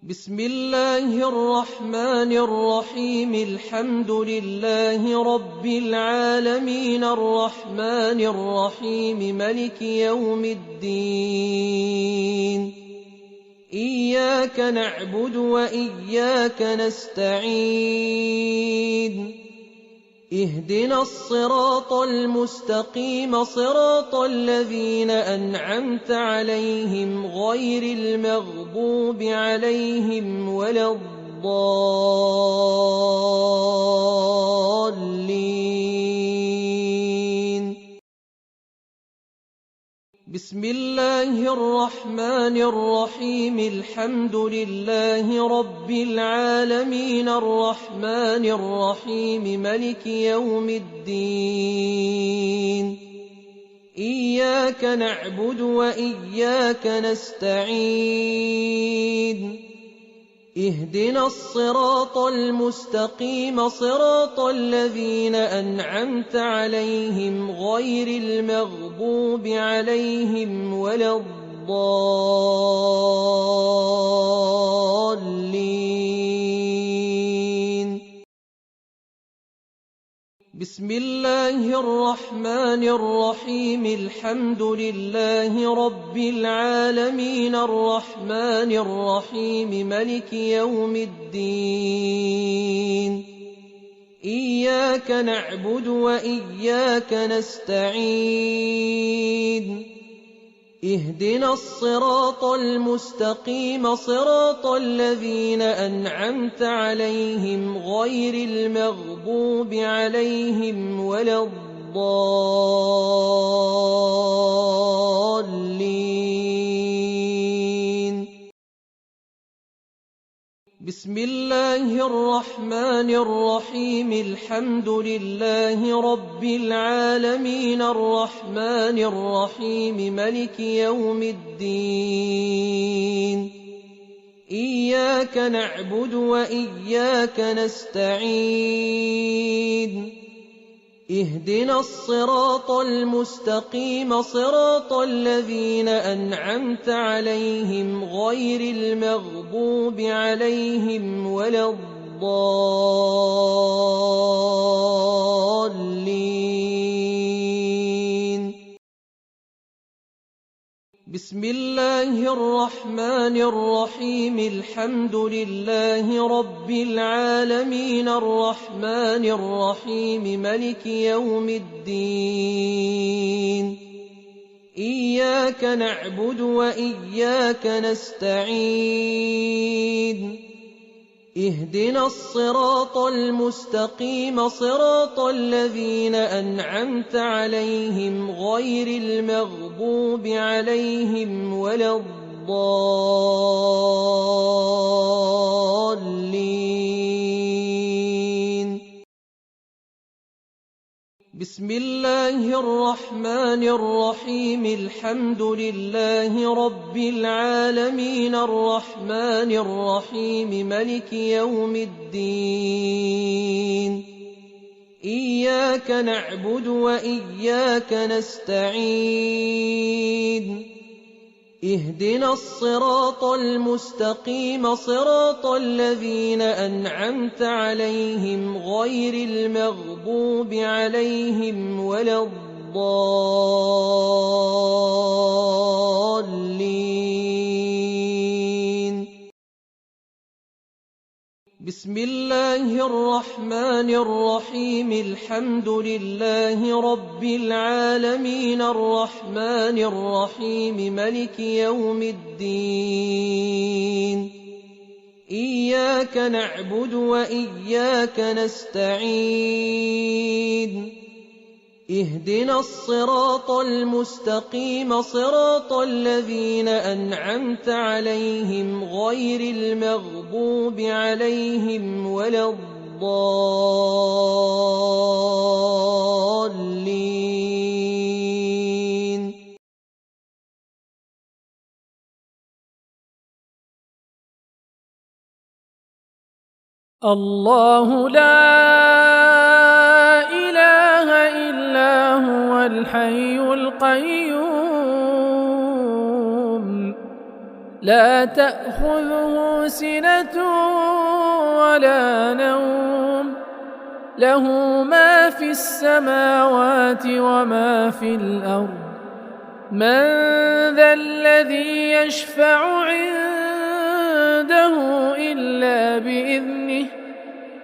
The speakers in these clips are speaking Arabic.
بسم الله الرحمن الرحيم. الحمد لله رب العالمين الرحمن الرحيم ملك يوم الدين. إياك نعبد وإياك نستعين. اهدنا الصراط المستقيم صراط الذين أنعمت عليهم غير المغضوب عليهم ولا الضالين. بسم الله الرحمن الرحيم. الحمد لله رب العالمين الرحمن الرحيم ملك يوم الدين. إياك نعبد وإياك نستعين. اهدنا الصراط المستقيم صراط الذين أنعمت عليهم غير المغضوب عليهم ولا الضالين. بسم الله الرحمن الرحيم. الحمد لله رب العالمين الرحمن الرحيم ملك يوم الدين. إياك نعبد وإياك نستعين. اهدنا الصراط المستقيم صراط الذين أنعمت عليهم غير المغضوب عليهم ولا الضالين. بسم الله الرحمن الرحيم. الحمد لله رب العالمين الرحمن الرحيم ملك يوم الدين. إياك نعبد وإياك نستعين. اهدنا الصراط المستقيم صراط الذين أنعمت عليهم غير المغضوب عليهم ولا الضالين. بسم الله الرحمن الرحيم. الحمد لله رب العالمين الرحمن الرحيم ملك يوم الدين. إياك نعبد وإياك نستعين. اهدنا الصراط المستقيم صراط الذين أنعمت عليهم غير المغضوب عليهم ولا الضالين. بسم الله الرحمن الرحيم. الحمد لله رب العالمين الرحمن الرحيم ملك يوم الدين. إياك نعبد وإياك نستعين. اهدنا الصراط المستقيم صراط الذين أنعمت عليهم غير المغضوب عليهم ولا الضالين. بسم الله الرحمن الرحيم. الحمد لله رب العالمين الرحمن الرحيم ملك يوم الدين. إياك نعبد وإياك نستعين. اهدنا الصراط المستقيم صراط الذين أنعمت عليهم غير المغضوب عليهم ولا الضالين. الله لا إله إلا الحي القيوم لا تأخذه سنة ولا نوم له ما في السماوات وما في الأرض من ذا الذي يشفع عنده إلا بإذنه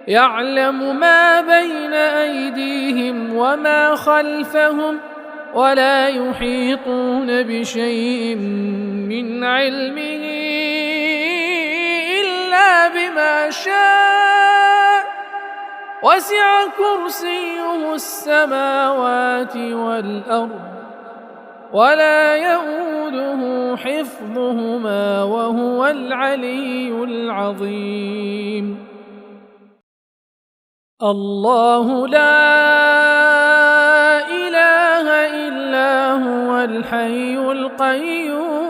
يعلم ما بين أيديهم وما خلفهم ولا يحيطون بشيء من علمه إلا بما شاء وسع كرسيه السماوات والأرض ولا يؤوده حفظهما وهو العلي العظيم الله لا إله إلا هو الحي القيوم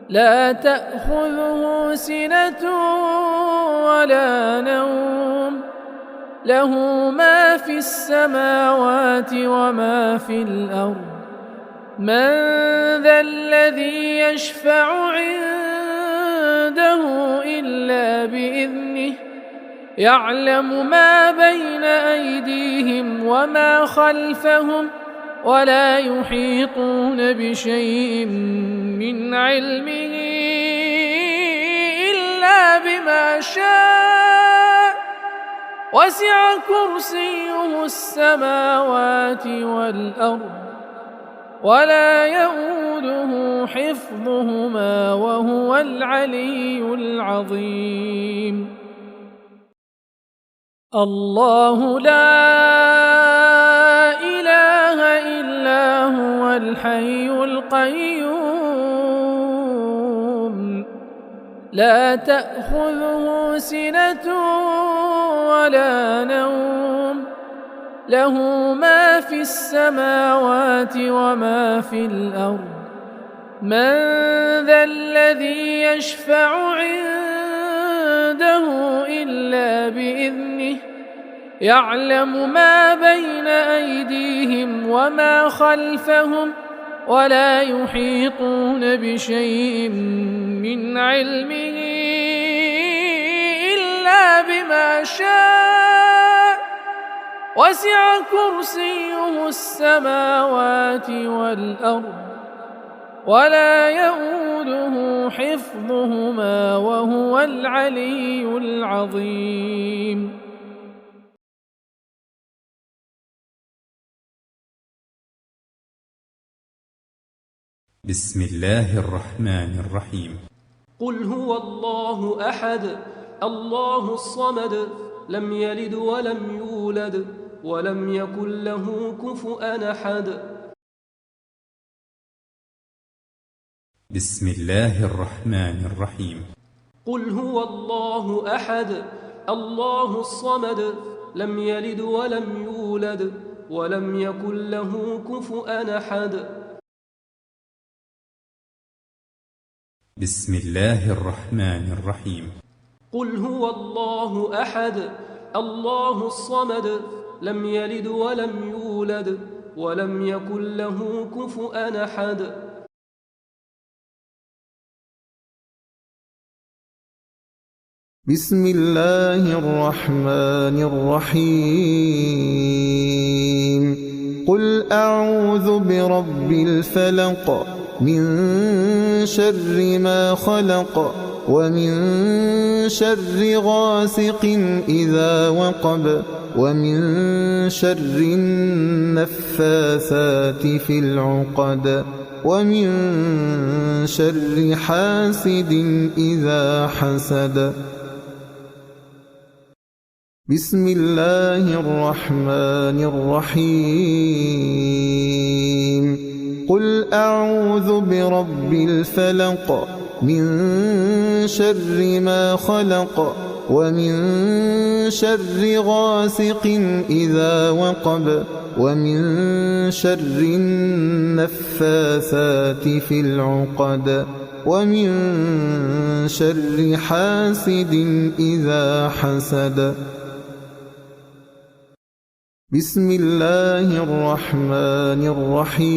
لا تأخذه سنة ولا نوم له ما في السماوات وما في الأرض من ذا الذي يشفع عنده إلا بإذنه يعلم ما بين أيديهم وما خلفهم ولا يحيطون بشيء من علمه إلا بما شاء وسع كرسيه السماوات والأرض ولا يؤوده حفظهما وهو العلي العظيم الله لا إله إلا هو الحي القيوم لا تأخذه سنة ولا نوم له ما في السماوات وما في الأرض من ذا الذي يشفع عنده إلا بإذنه يعلم ما بين أيديهم وما خلفهم ولا يحيطون بشيء من علمه إلا بما شاء وسع كرسيه السماوات والأرض ولا يؤوده حفظهما وهو العلي العظيم بسم الله الرحمن الرحيم قل هو الله أحد الله الصمد لم يلد ولم يولد ولم يكن له كفؤا أحد بسم الله الرحمن الرحيم قل هو الله أحد الله الصمد لم يلد ولم يولد ولم يكن له كفؤا أحد بسم الله الرحمن الرحيم قل هو الله أحد الله الصمد لم يلد ولم يولد ولم يكن له كفؤا أحد بسم الله الرحمن الرحيم قل أعوذ برب الفلق من شر ما خلق ومن شر غاسق إذا وقب ومن شر النفاثات في العقد ومن شر حاسد إذا حسد بسم الله الرحمن الرحيم قل أعوذ برب الفلق من شر ما خلق ومن شر غاسق إذا وقب ومن شر النفاثات في العقد ومن شر حاسد إذا حسد بسم الله الرحمن الرحيم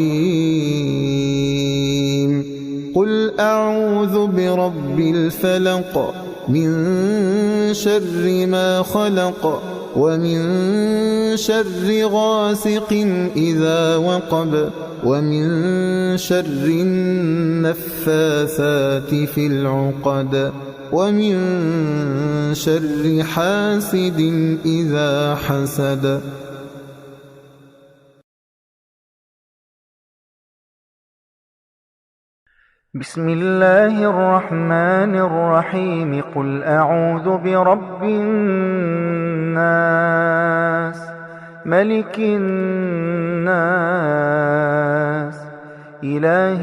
قل أعوذ برب الفلق من شر ما خلق ومن شر غاسق إذا وقب ومن شر النفاثات في العقد ومن شر حاسد إذا حسد. بسم الله الرحمن الرحيم قل أعوذ برب الناس ملك الناس إله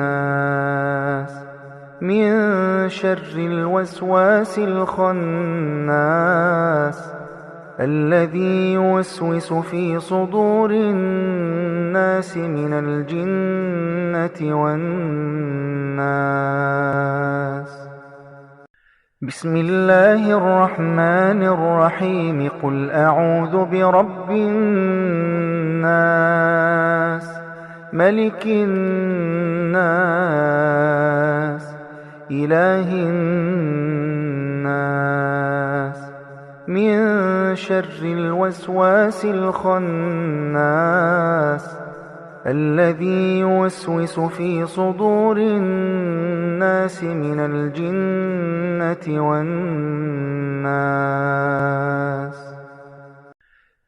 الناس من شر الوسواس الخناس الذي يوسوس في صدور الناس من الجنة والناس. بسم الله الرحمن الرحيم قل أعوذ برب الناس ملك الناس إله الناس من شر الوسواس الخناس الذي يوسوس في صدور الناس من الجنة والناس.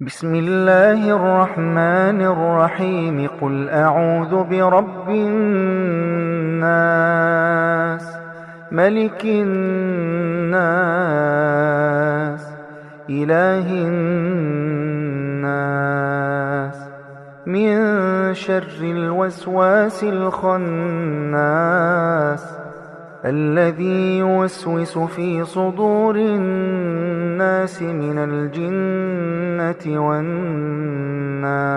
بسم الله الرحمن الرحيم قل أعوذ برب الناس ملك الناس إله الناس من شر الوسواس الخناس الذي يوسوس في صدور الناس من الجنة والناس.